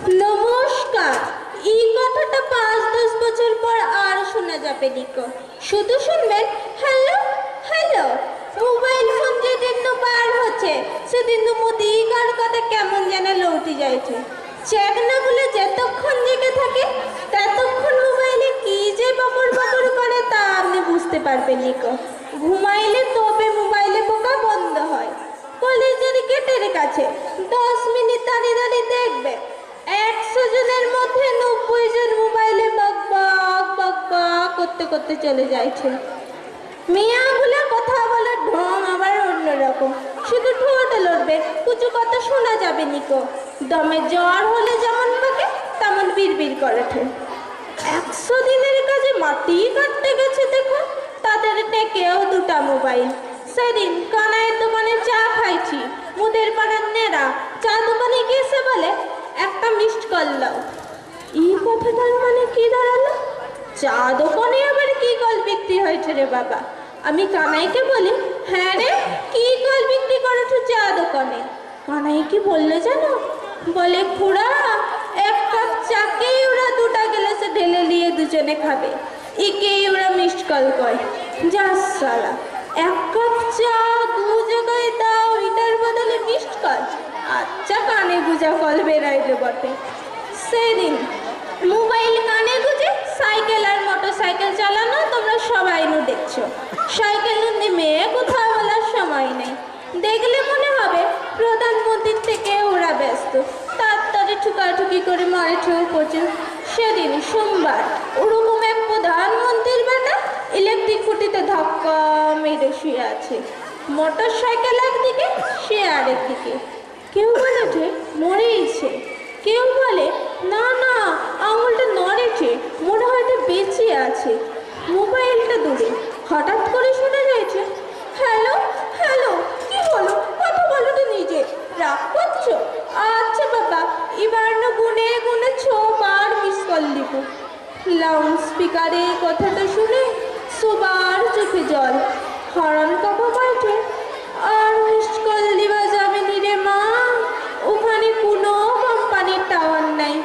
নমস্কার। এই কথাটা 5-10 বছর পর আর শোনা যাবে নিকো। শুধু শুনবেন হ্যালো হ্যালো। মোবাইল ফোন যেদিন বার হচ্ছে সেদিন মোদিকার কথা কেমন যেন লৌটি যাইছে। চেকনাগুলো যতক্ষণ জেগে থাকে ততক্ষণ মোবাইলে কি যে বকর বকর করে তা আপনি বুঝতে পারবেন নিকো। ঘুমাইলে তবে মোবাইলে বোকা বন্ধ হয়। কলেজের গেটের কাছে 10 মিনিট দাঁড়িয়ে দাঁড়িয়ে দেখবে 100 জনের মধ্যে 90 জন মোবাইলে বক বক বক বক করতে করতে চলে যাচ্ছে। মেয়াগুলা কথা বলার ঢং আবার অন্যরকম। শুধু ঠোঁট লড়বে, কিছু কথা শোনা যাবে নিকো। দমে জ্বর হলে যেমন পাকে তেমন বিড়বিড় করে ওঠে। 100 দিনের কাজে মাটি কাটতে গেছে দেখো, তাদের টেকেও 2টা মোবাইল। সেদিন কানাইয়ের দোকানে চা খাইছি, মুদের পাড়ার নেড়া চা দোকানে গিয়েছে বলে একটা মিসড কল দাও। এই কথাটার মানে কি দাঁড়ালো? চা দোকানে আবার কি কল বিক্রি হয়েছে রে বাবা? আমি কানাইকে বলি, হ্যাঁ রে, কি কল বিক্রি করেছো চা দোকানে? কানাই কি বললো জানো? বলে, খুড়া 1 কাপ চাকেই ওরা 2টা গ্লাসে ঢেলে নিয়ে দুজনে খাবে, একেই ওরা মিসড কল কয়। যা সালা, 1 কাপ চা 2 জায়গায় দাও, এটার বদলে মিসড কল? আচ্ছা, কানে গুজা কল বেরাইলে বটে। সেদিন মোবাইল কানে গুজে সাইকেল আর মোটরসাইকেল চালানো তোমরা সবাই দেখছো। সাইকেল নেমে কোথাও বলার সময় নেই। দেখলে মনে হবে প্রধানমন্ত্রীর থেকে ওরা ব্যস্ত, তাড়াতাড়ি ঠুকাঠুকি করে মারিঠেও পড়ছে। সেদিন সোমবার ওরকম এক প্রধানমন্ত্রীর বেটা ইলেকট্রিক খুঁটিতে ধাক্কা মেরে শুয়ে আছে। মোটরসাইকেল একদিকে, সে আরেকদিকে। কেউ বলেছে মরেইছে, কেউ বলে না না আঙুলটা নড়েছে, মনে হয় এটা বেঁচে আছে। মোবাইলটা দূরে, হঠাৎ করে শোনা যাচ্ছে হ্যালো হ্যালো। কি হলো? কথা বলো তো নিজে, রাগ করছো? আচ্ছা বাবা, এবার না গুনে গুনে 6 বার মিস কল দিব। লাউড স্পিকারে কথাটা শুনে সবার চোখে জল। হরণ কাকা বলছে, আর মিস কল দিবা যাবে নি রে মা, ওখানে কোনো কোম্পানির টাওয়ার নাই,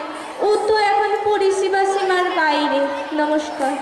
ও তো এখন পরিষেবা সীমার বাইরে। নমস্কার।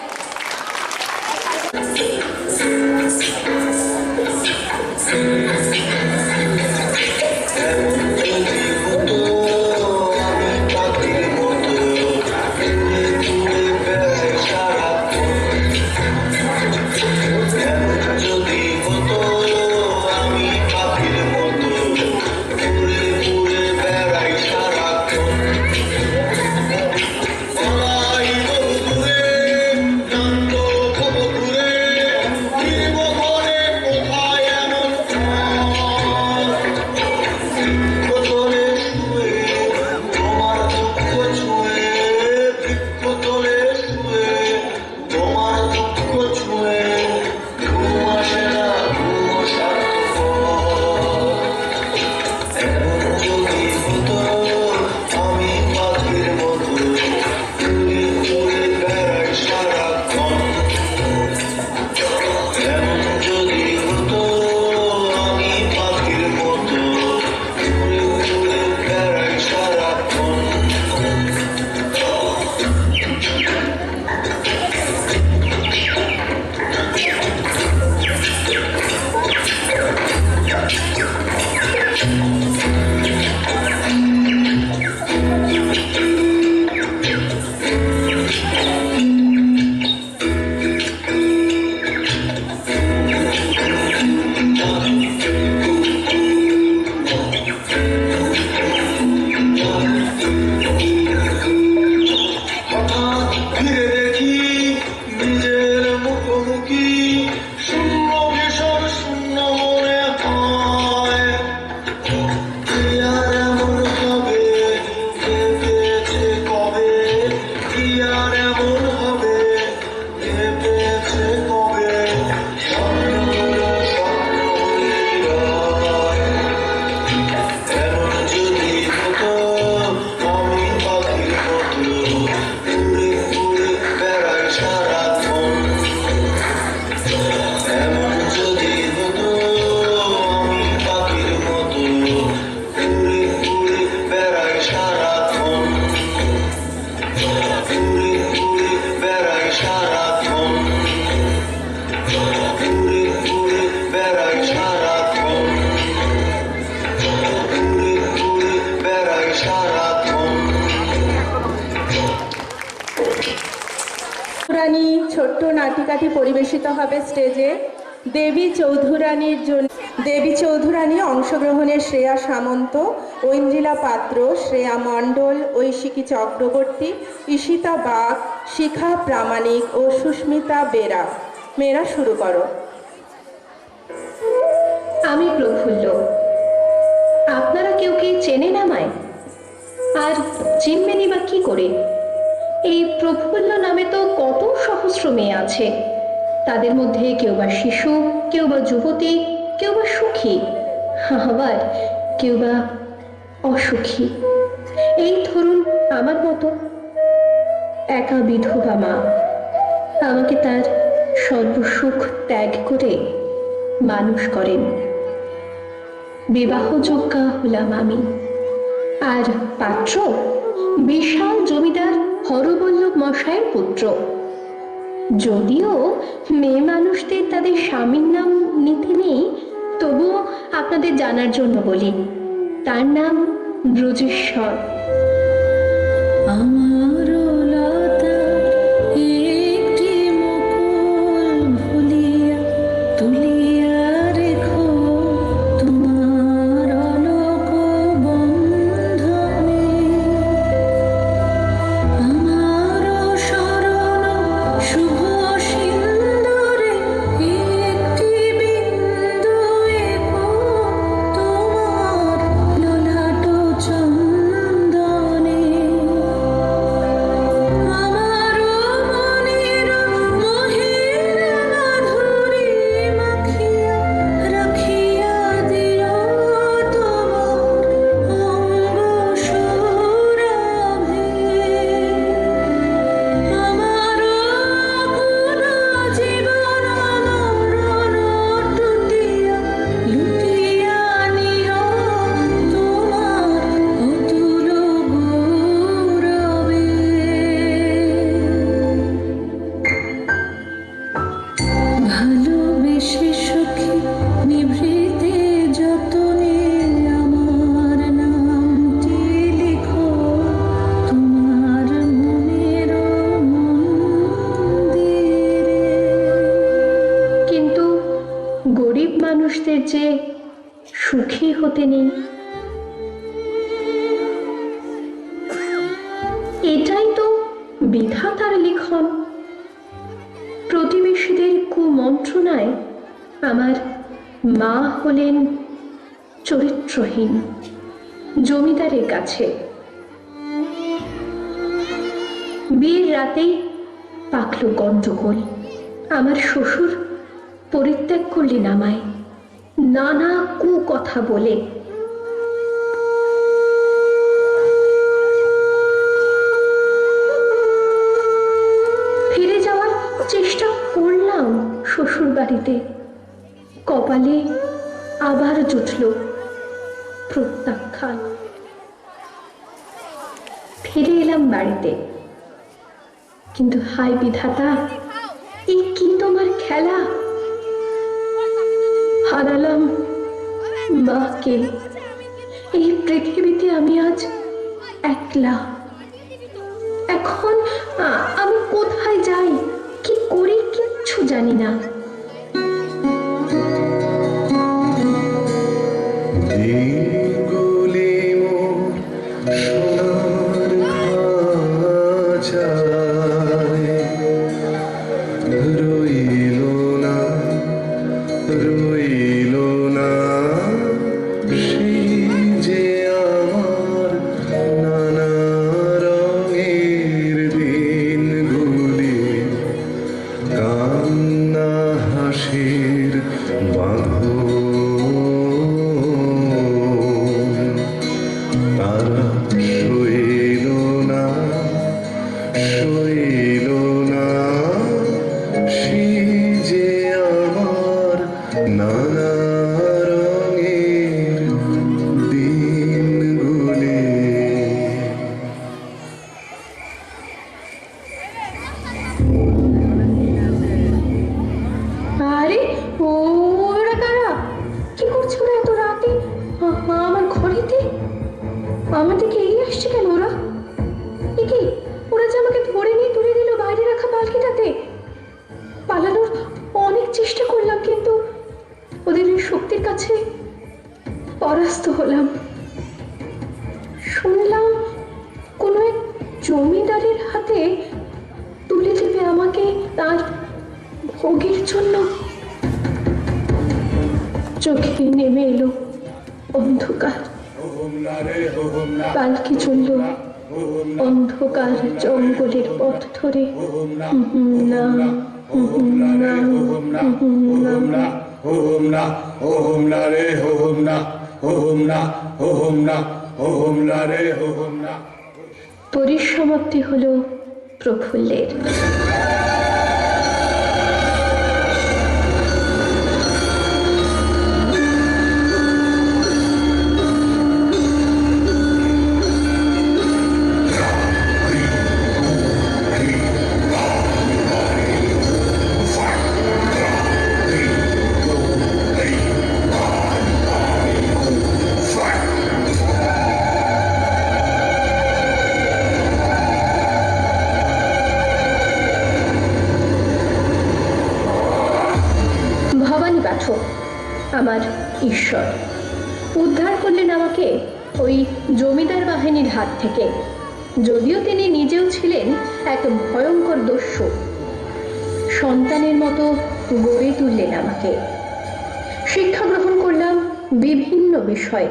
নাটিকাটি পরিবেশিত হবে স্টেজে দেবী চৌধুরানী অংশগ্রহণে শ্রেয়া সামন্ত, ঐন্দ্রিলা পাত্র, শ্রেয়া মণ্ডল, ঐশিকী চক্রবর্তী, ঈশিতা বাগ, শিখা প্রামাণিক ও সুস্মিতা বেরা। মেয়েরা শুরু করো। আমি প্রফুল্ল। আপনারা কেউ কি চেনেন আমায়? আর চিনবেনই বা কি করে? এই প্রফুল্ল নামে তো কত সহস্র মেয়ে আছে। তাদের মধ্যে কেউ বা শিশু, কেউ বা যুবতী, কেউ বা সুখী, আবার কেউ বা অসুখী। এই ধরুন আমার মতো একা বিধবা মা। আমাকে তার সর্বসুখ ত্যাগ করে মানুষ করেন। বিবাহযোগ্যা হলাম আমি। আর পাত্র বিশাল জমিদার হরবল্লভ মশাইয়ের পুত্র। যদিও মেয়ে মানুষদের তাদের স্বামীর নাম নিতে নেই, তবুও আপনাদের জানার জন্য বলি, তার নাম ব্রজেশ্বর। আমার লতা একটি মুকুল ভুলিয়া তুলিয়া রেখো তোমার অলোক বন্ধনে। আমার শরণ শুভ সিন্দুরে একটি বিন্দু এঁকো তোমার ললাট চন্দনে। আমার মনের মোহের মাধুরী মাখিয়া রাখিয়া দিও তোমার অঙ্গ সৌরভে। আমার পুরা জীবন মরণ টুটিয়া লুটিয়া নিও তোমার অতুল গৌরবে। ভালোবেসে সখী নিভৃতে যতনে আমার নামটি লিখো তোমার মনের মন্দিরে। কিন্তু গরিব মানুষদের যে সুখী হতে নেই, এটাই তো বিধাতার লিখন। প্রতিবেশীদের কুমন্ত্রণায় আমার মা হলেন চরিত্রহীন জমিদারের কাছে। বিয়ের রাতেই পাকল গন্ডগোল। আমার শ্বশুর পরিত্যাগ করলেন আমায় নানা কুকথা বলে। ফিরে যাওয়ার চেষ্টা করলাম শ্বশুর বাড়িতে, কপালে আবার জুটল প্রত্যাখ্যান। ফিরে এলাম বাড়িতে, কিন্তু হায় বিধাতা, এই কি তোমার খেলা! হারালাম মাকে। এই পৃথিবীতে আমি আজ একলা। এখন আমি কোথায় যাই, কি করি, কিচ্ছু জানি না। আমার দিকে এগিয়ে আসছে কেন ওরা? এ কি, ওরা যে আমাকে ধরে নিয়ে তুলে দিল বাইরে রাখা পালকিটাতে। পরাস্ত হলাম। শুনলাম কোনো এক জমিদারের হাতে তুলে দেবে আমাকে তার ভোগের জন্য। চোখে নেমে এলো অন্ধকার। পালকি চলল অন্ধকার জঙ্গলের পথ ধরে। না, পরিসমাপ্তি হলো প্রফুল্লের। ভবানী পাঠক আমার ঈশ্বর উদ্ধার করলেন আমাকে ওই জমিদার বাহিনীর হাত থেকে। যদিও তিনি নিজেও ছিলেন এক ভয়ঙ্কর দস্যু, সন্তানের মতো গড়ে তুললেন আমাকে। শিক্ষা গ্রহণ করলাম বিভিন্ন বিষয়ে।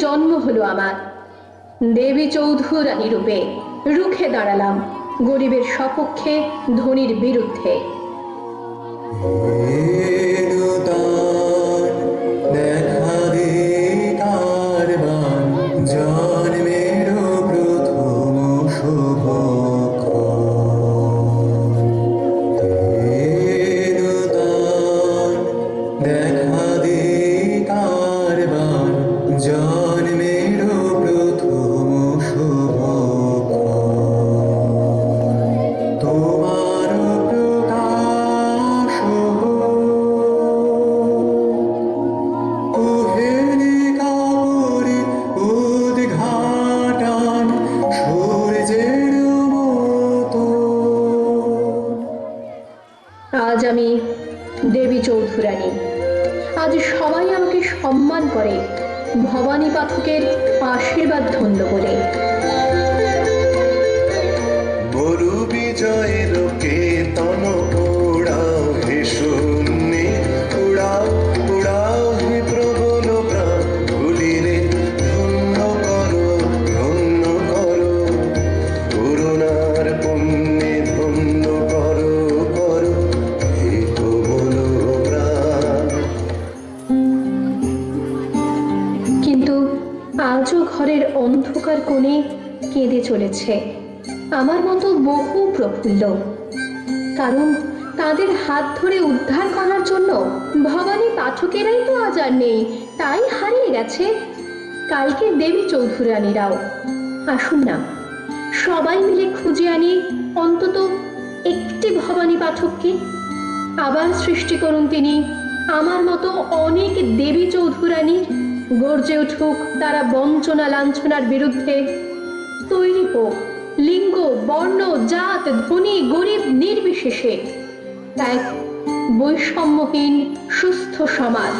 জন্ম হলো আমার। দেবী চৌধুরানী রূপে রুখে দাঁড়ালাম গরিবের সপক্ষে, ধনীর বিরুদ্ধে। আজ আমি দেবী চৌধুরানী। আজ সবাই আমাকে সম্মান করে ভবানী পাঠকের আশীর্বাদ ধন্য বলে। গরু বিজয়ের কেতন উড়াও হে শূন্যে, উড়াও উড়াও হে প্রবল প্রাণ ভুলিরে, ধন্য করো করুণার পুণ্যে ধন্য করো হে প্রবল প্রাণ। কিন্তু আজও ঘরের অন্ধকার কোণে কেঁদে চলেছে আমার মতো বহু প্রফুল্ল। কারণ তাদের হাত ধরে উদ্ধার করার জন্য ভবানী পাঠকেরাই তো আজ আর নেই, তাই হারিয়ে গেছে কালকে দেবী চৌধুরানীরাও। আসুন না সবাই মিলে খুঁজে আনি অন্তত একটি ভবানী পাঠককে। আবার সৃষ্টি করুন তিনি আমার মতো অনেক দেবী চৌধুরানীর। গর্জে উঠুক তারা বঞ্চনা লাঞ্ছনার বিরুদ্ধে। তৈরি হোক লিঙ্গ, বর্ণ, জাত, ধনী গরিব নির্বিশেষে এক বৈষম্যহীন সুস্থ সমাজ।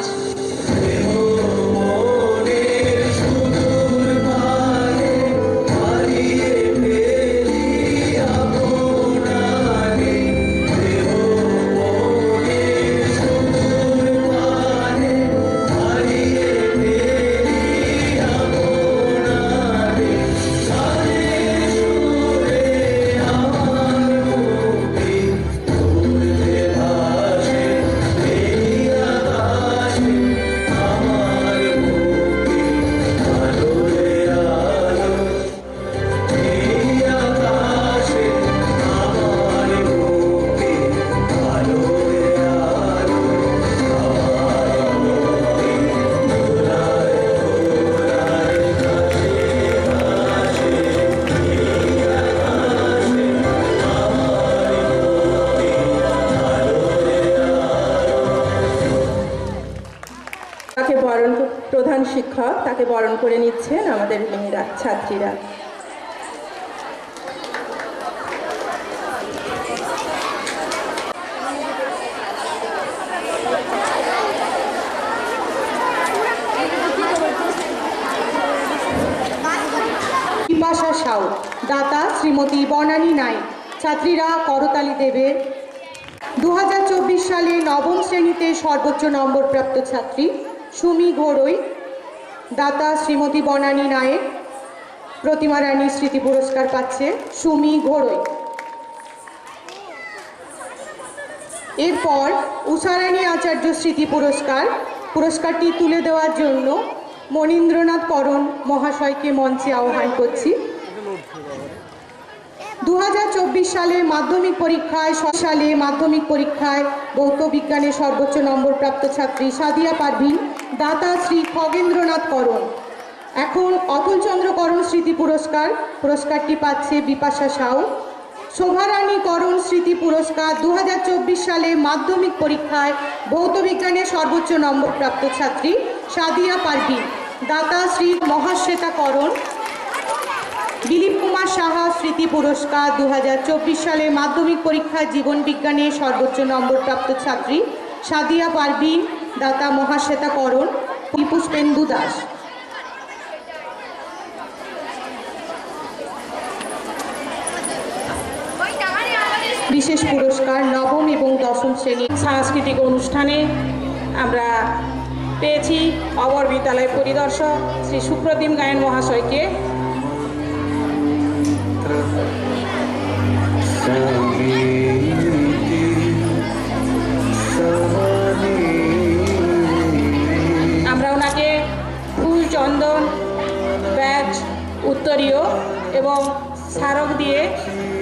বরণ করে নিচ্ছেন আমাদের মেয়েরা, ছাত্রীরা। বিপাশা সাউ, দাতা শ্রীমতী বনানী নাইক। ছাত্রীরা করতালি দেবে। 2024 সালে নবম শ্রেণীতে সর্বোচ্চ নম্বরপ্রাপ্ত ছাত্রী সুমি ঘোড়ই, দাতা শ্রীমতী বনানী নায়েক। প্রতিমা রানী স্মৃতি পুরস্কার পাচ্ছে সুমি ঘোড়ই। এরপর উষারানী আচার্য স্মৃতি পুরস্কার, পুরস্কারটি তুলে দেওয়ার জন্য মনীন্দ্রনাথ করণ মহাশয়কে মঞ্চে আহ্বান করছি। 2024 সালে মাধ্যমিক পরীক্ষায় ভৌত বিজ্ঞানে সর্বোচ্চ নম্বরপ্রাপ্ত ছাত্রী সাদিয়া পারভিন, দাতা শ্রী খগেন্দ্রনাথ করণ। এখন অতুলচন্দ্র করণ স্মৃতি পুরস্কার, পুরস্কারটি পাচ্ছে বিপাশা সাউ। শোভারানী করণ স্মৃতি পুরস্কার 2024 সালে মাধ্যমিক পরীক্ষায় ভৌত বিজ্ঞানে সর্বোচ্চ নম্বরপ্রাপ্ত ছাত্রী সাদিয়া পারভিন, দাতা শ্রী মহাশ্বেতা করণ। দিলীপ কুমার সাহা স্মৃতি পুরস্কার 2024 সালে মাধ্যমিক পরীক্ষায় জীবন বিজ্ঞানে সর্বোচ্চ নম্বরপ্রাপ্ত ছাত্রী সাদিয়া পারভিন, দাতা মহাশ্বেতা করণ। পুষ্পেন্দু দাস। বিশেষ পুরস্কার নবম এবং দশম শ্রেণী সাংস্কৃতিক অনুষ্ঠানে আমরা পেয়েছি অবর বিদ্যালয় পরিদর্শক শ্রী সুপ্রতিম গায়েন মহাশয়কে। আমরা ওনাকে ফুল, চন্দন, ব্যাজ, উত্তরীয় এবং স্মারক দিয়ে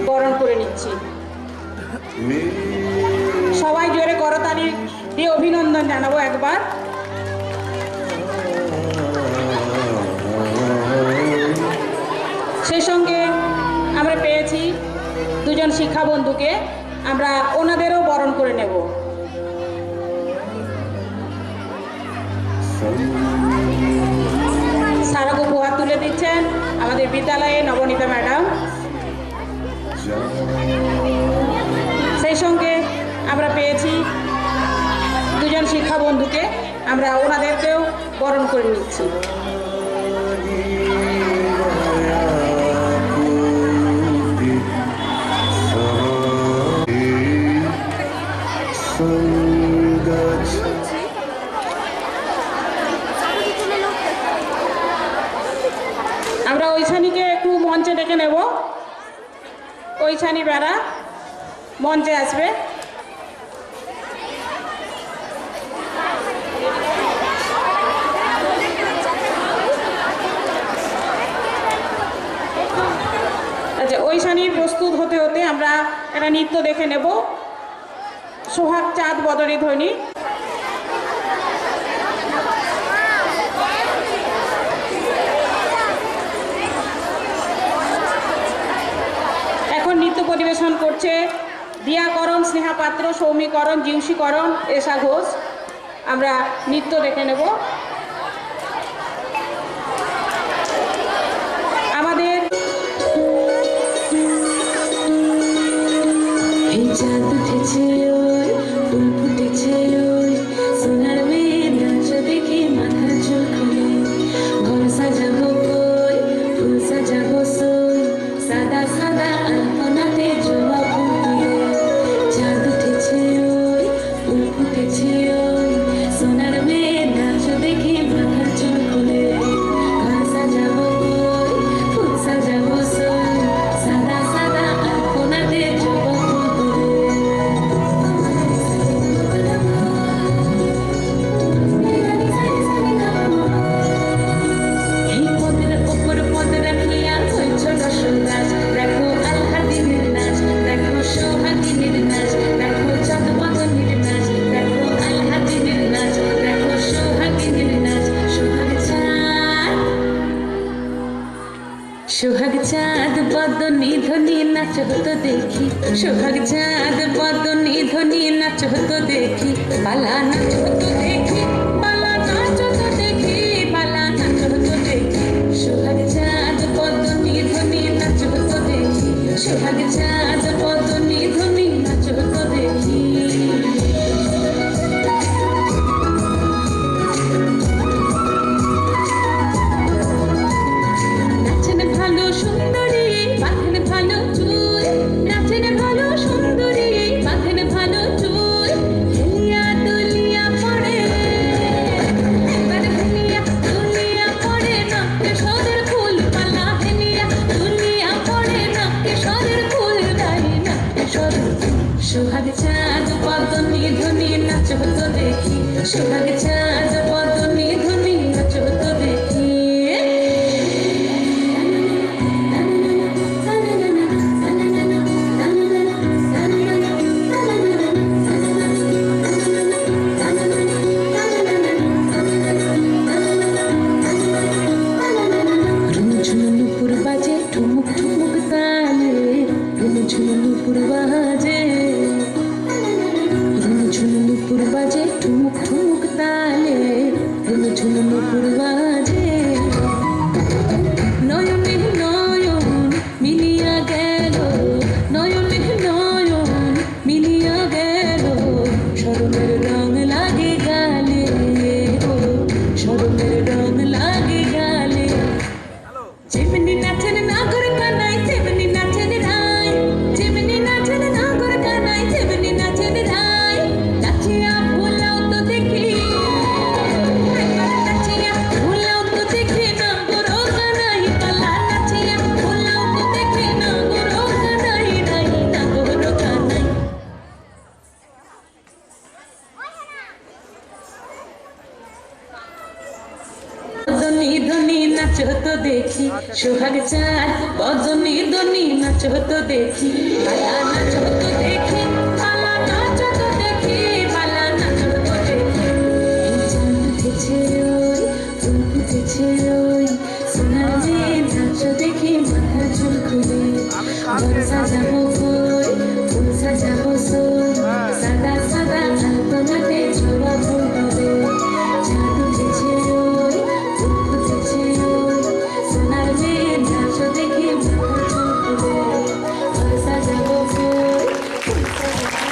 বরণ করে নিচ্ছি। সবাই জোরে করতালি দিয়ে অভিনন্দন জানাবো একবার। সেই সঙ্গে আমরা পেয়েছি দুজন শিক্ষা বন্ধুকে, আমরা ওনাদেরও বরণ করে নেব। স্মারক উপহার তুলে দিচ্ছেন আমাদের বিদ্যালয়ে নবনীতা ম্যাডাম। সেই সঙ্গে আমরা পেয়েছি দুজন শিক্ষা বন্ধুকে, আমরা ওনাদেরকেও বরণ করে নিচ্ছি। আমরা ঐশানীকে একটু মঞ্চে ডেকে নেব। ঐশানী বেড়া মঞ্চে আসবে। আচ্ছা, ঐশানী প্রস্তুত হতে হতে আমরা একটা নৃত্য দেখে নেব, সোহাগ চাঁদ বদনী ধ্বনি। এখন নৃত্য পরিবেশন করছে দিয়াকরণ, স্নেহা পাত্র, সৌমিকরণ, জিউসিকরণ, এশা ঘোষ। আমরা নৃত্য দেখে নেব। আমাদের চাঁদ উঠেছে ওই, ফুল ফুটেছে ওই, সোনার মেয়ে নাচ দেখে মাথা চোখে। ঘর সাজাবো কই, ফুল সাজাবো সই, সাদা সাদা আলপনাতে জবা ফুল দিয়ে। চাঁদ উঠেছে ওই, ফুল ফুটেছে ওই, সোনার মেয়ে নাচ দেখে মাথা চোখে। ঘর সাজাবো কই, ফুল সাজাবো সই, সাদা সাদা আলপনাতে জবা ফুল দিয়ে। এই পদের ওপর পদ রাখিয়া হইছ রসল গাছ, দেখো আলহাদিনের নাচ, দেখো সোহাগিনীর নাচ, দেখো চাঁদ বদনীর নাচ, দেখো আলহাদিনের নাচ, দেখো সোহাগিনীর নাচ। সোহাগ চাঁদ বদনী ধ্বনি নাচ হতো দেখি, সোহাগ চাঁদ বদনী ধ্বনি নাচ হতো দেখি, বালা নাচ হতো দেখি, বালা নাচ হতো দেখি, বালা নাচ হতো সোহাগ চাঁদ পদনি ধ্বনি নাচো তো দেখি নাচেন ভালো সুন্দরী বাঁধেন ভালো চুল নাচেন ভালো সুন্দরী বাঁধেন ভালো চুল হেলিয়া দুলিয়া পড়ে একবার হেলিয়া দুলিয়া পড়ে নাকে সদের ফুল পালা হেলিয়া দুলিয়া পড়ে নাকে সদের ফুল গাই নাকে সদের সোহাগ চাঁদ পদনি ধ্বনি নাচো তো দেখি সোহাগ চাঁদ পদনি ধ্বনি নাচো তো দেখি ঝুনুপুর বাজে ঠুমুক ঠুমুক তালে ঝুনুপুর বাজে ঝুনুপুর বাজে ঠুমুক ঠুমুক তালে ঝুনুপুর বাজে নয়নে নয়ন মিলিয়া গেল নয়নে নয়ন মিলিয়া গেল শরমের রং লাগে গালে ও শরমের রং লাগে গালে যেমনি নাচেন নাগর কানাই তেমনি নাচেন রায় যেমনি নাচেন নাগর কানাই তেমনি নাচেন রায় নাচিয়া ভোলাও তো দেখি নাচিয়া ভোলাও তো দেখি নাগর কানাই পালা নাচিয়া ভোলাও তো দেখি নাগর কানাই নাই নাগর কানাই বদনি ধ্বনি নাচো তো দেখি সোহাগ চাঁদ বদনি ধ্বনি নাচো তো দেখি পালা নাচো তো দেখি পালা নাচো তো দেখি পালা নাচো তো দেখি চাঁদ উঠেছে ওই ফুল ফুটেছে ওই সোনার মেয়ে নাচো দেখি মাথার চুল খুলে ঘর সাজাবো কই ফুল সাজাবো সই সাদা সাদা আলপনাতে ছোড়া ফুল হবে চাঁদ উঠেছে ওই ফুল ফুটেছে ওই সোনার মেয়ে নাচো দেখি মাথার চুল খুলে ঘর সাজাবো কই ফুল সাজাবো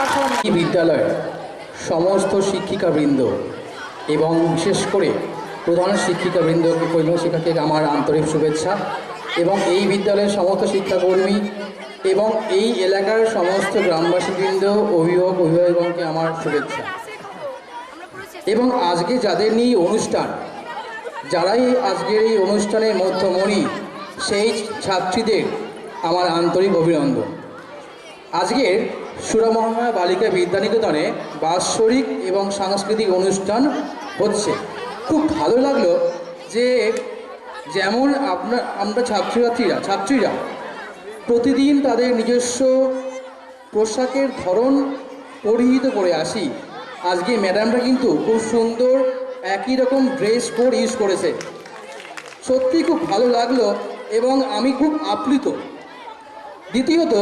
এখন এই বিদ্যালয়ের সমস্ত শিক্ষিকাবৃন্দ এবং বিশেষ করে প্রধান শিক্ষিকাবৃন্দকে প্রধান শিক্ষাকে আমার আন্তরিক শুভেচ্ছা এবং এই বিদ্যালয়ের সমস্ত শিক্ষাকর্মী এবং এই এলাকার সমস্ত গ্রামবাসীবৃন্দ অভিভাবকগণকে আমার শুভেচ্ছা এবং আজকে যাদের নিয়ে অনুষ্ঠান যারাই আজকের এই অনুষ্ঠানের মধ্যমণি সেই ছাত্রীদের আমার আন্তরিক অভিনন্দন। আজকের সুরামহামায়া বালিকা বিদ্যানিকেতনে বাৎসরিক এবং সাংস্কৃতিক অনুষ্ঠান হচ্ছে। খুব ভালো লাগলো যে যেমন আমরা ছাত্রীরা প্রতিদিন তাদের নিজস্ব পোশাকের ধরন পরিহিত করে আসি, আজকে ম্যাডামরা কিন্তু খুব সুন্দর একই রকম ড্রেস কোড ইউজ করেছে। সত্যি খুব ভালো লাগলো এবং আমি খুব আপ্লুত। দ্বিতীয়ত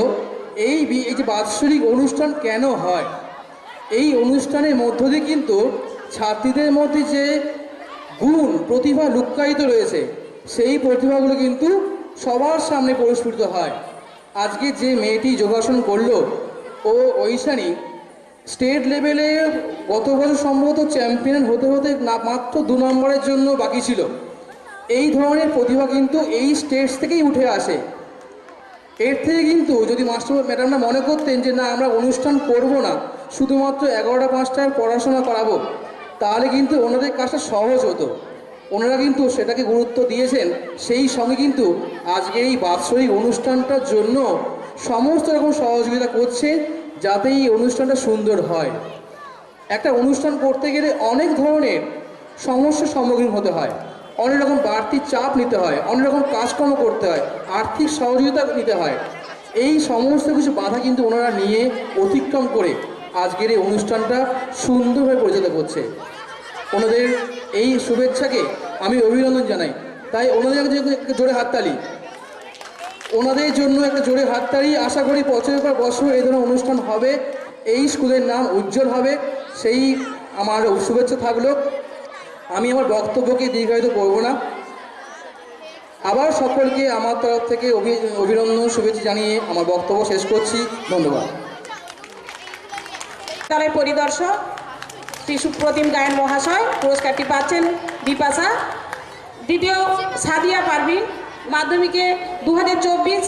এই যে বাৎসরিক অনুষ্ঠান কেন হয়, এই অনুষ্ঠানের মধ্য দিয়ে কিন্তু ছাত্রীদের মধ্যে যে গুণ প্রতিভা লুক্কায়িত রয়েছে সেই প্রতিভাগুলো কিন্তু সবার সামনে পরিস্ফুটিত হয়। আজকে যে মেয়েটি যোগাসন করলো ও ঐশানী স্টেট লেভেলে গত বছর সম্ভবত চ্যাম্পিয়ন হতে মাত্র 2 নম্বরের জন্য বাকি ছিল। এই ধরনের প্রতিভা কিন্তু এই স্টেজ থেকেই উঠে আসে। এর থেকে কিন্তু যদি মাস্টার ম্যাডামরা মনে করতেন যে না আমরা অনুষ্ঠান করব না, শুধুমাত্র 11টা 5টায় পড়াশোনা করাবো, তাহলে কিন্তু ওনাদের কাজটা সহজ হতো। ওনারা কিন্তু সেটাকে গুরুত্ব দিয়েছেন, সেই সঙ্গে কিন্তু আজকের এই বাৎসরিক অনুষ্ঠানটার জন্য সমস্ত রকম সহযোগিতা করছে যাতে এই অনুষ্ঠানটা সুন্দর হয়। একটা অনুষ্ঠান করতে গেলে অনেক ধরনের সমস্যার সম্মুখীন হতে হয়, অনেক রকম বাড়তি চাপ নিতে হয়, অনেক রকম কাজকর্ম করতে হয়, আর্থিক সহযোগিতা নিতে হয়। এই সমস্ত কিছু বাধা কিন্তু ওনারা নিয়ে অতিক্রম করে আজকের এই অনুষ্ঠানটা সুন্দরভাবে পরিচালিত করছে। ওনাদের এই শুভেচ্ছাকে আমি অভিনন্দন জানাই। তাই ওনাদের একটা জোরে হাততালি, ওনাদের জন্য একটা জোরে হাততালি। আশা করি বছরের পর বছর এই ধরনের অনুষ্ঠান হবে, এই স্কুলের নাম উজ্জ্বল হবে, সেই আমার শুভেচ্ছা থাকলো। আমি আমার বক্তব্যকে দীর্ঘায়িত করব না। আবার সকলকে আমার তরফ থেকে অভিনন্দন শুভেচ্ছা জানিয়ে আমার বক্তব্য শেষ করছি। ধন্যবাদ। বিদ্যালয়ের পরিদর্শক শ্রী সুপ্রতিম গায়েন মহাশয় পুরস্কারটি পাচ্ছেন বিপাশা। দ্বিতীয় সাদিয়া পারভিন, মাধ্যমিকে 2024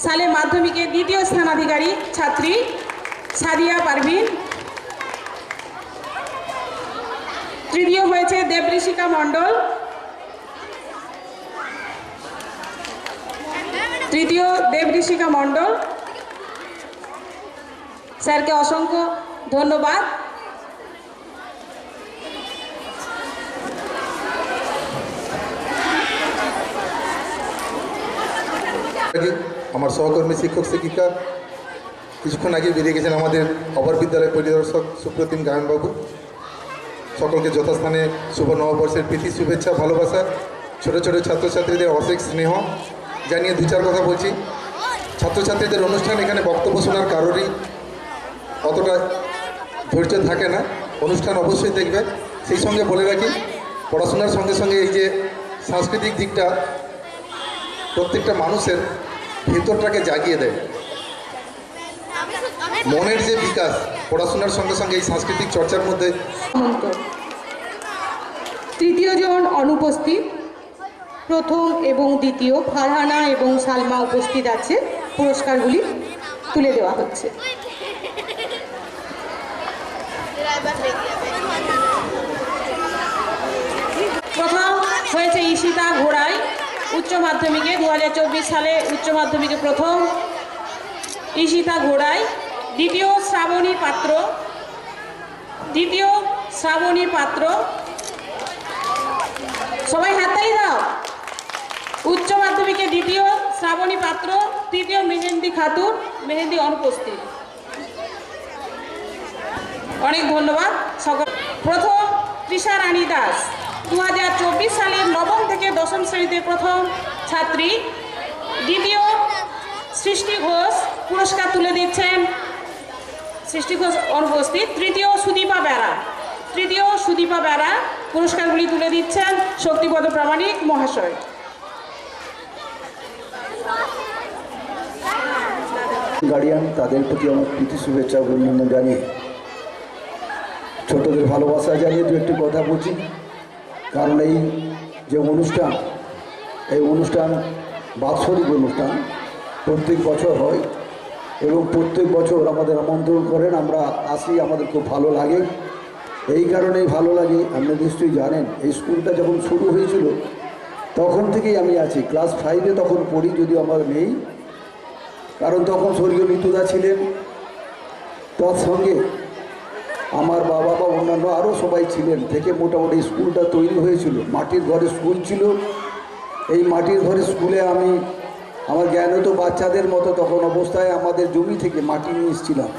সালে মাধ্যমিকে দ্বিতীয় স্থানাধিকারী ছাত্রী সাদিয়া পারভিন। তৃতীয় হয়েছে দেবঋষিকা মণ্ডল। স্যারকে অসংখ্য ধন্যবাদ। আমার সহকর্মী শিক্ষক শিক্ষিকা কিছুক্ষণ আগে বেরিয়ে গেছেন আমাদের অপর বিদ্যালয় পরিদর্শক সুপ্রতিম গায়নবাবু। সকলকে যথাস্থানে শুভ নববর্ষের প্রীতি শুভেচ্ছা ভালোবাসা। ছোট ছোট ছাত্রছাত্রীদের অশেষ স্নেহ জানিয়ে 2-4 কথা বলছি। ছাত্রছাত্রীদের অনুষ্ঠান, এখানে বক্তব্য শোনার কারোরই অতটা ধৈর্য থাকে না, অনুষ্ঠান অবশ্যই দেখবে। সেই সঙ্গে বলে রাখি, পড়াশোনার সঙ্গে সঙ্গে এই যে সাংস্কৃতিক দিকটা প্রত্যেকটা মানুষের ভেতরটাকে জাগিয়ে দেয়। মনের যে বিকাশ পড়াশোনার সঙ্গে সঙ্গে এই সাংস্কৃতিক চর্চার মধ্যে। তৃতীয় জন অনুপস্থিত, প্রথম এবং দ্বিতীয় ফারহানা এবং সালমা উপস্থিত আছে। পুরস্কারগুলি তুলে দেওয়া হচ্ছে। প্রথম হয়েছে ঈশিতা ঘোড়াই, উচ্চ মাধ্যমিকে 2024 সালে উচ্চ মাধ্যমিকে প্রথম ঈশিতা ঘোড়াই। দ্বিতীয় শ্রাবণী পাত্র। সবাই হাততালি দাও। উচ্চ মাধ্যমিকে দ্বিতীয় শ্রাবণী পাত্র। তৃতীয় মেহেন্দি খাতুন, মেহেন্দি অনুপস্থিত। অনেক ধন্যবাদ সকল। প্রথম তৃষা রানী দাস, 2024 সালের 9ম থেকে 10ম শ্রেণীতে প্রথম ছাত্রী। দ্বিতীয় সৃষ্টি ঘোষ, পুরস্কার তুলে দিচ্ছেন সৃষ্টি ঘোষ অনুপস্থিত। তৃতীয় সুদীপা বেরা, পুরস্কারগুলি তুলে দিচ্ছেন শক্তিপদ প্রামাণিক মহাশয়। গার্ডিয়ান তাদের প্রতি আমার প্রীতি শুভেচ্ছা অভিনন্দন জানিয়ে ছোটদের ভালোবাসা জানিয়ে দু একটি কথা বলছি। কারণ এই যে অনুষ্ঠান, এই অনুষ্ঠান বাৎসরিক অনুষ্ঠান প্রত্যেক বছর হয় এবং প্রত্যেক বছর আমাদের আমন্ত্রণ করেন, আমরা আসি, আমাদের খুব ভালো লাগে। এই কারণেই ভালো লাগে, আপনি নিশ্চয়ই জানেন এই স্কুলটা যখন শুরু হয়েছিল তখন থেকেই আমি আছি। ক্লাস 5-এ তখন পড়ি, যদিও আমার নেই, কারণ তখন স্বর্গীয় নিতুদা ছিলেন। তার সঙ্গে আমার বাবা বা অন্যান্য আরও সবাই ছিলেন, থেকে মোটামুটি স্কুলটা তৈরি হয়েছিল। মাটির ঘরে স্কুল ছিল। এই মাটির ঘরে স্কুলে আমি আমার জ্ঞানত বাচ্চাদের মতো তখন অবস্থায় আমাদের জমি থেকে মাটি নিয়ে এসেছিলাম।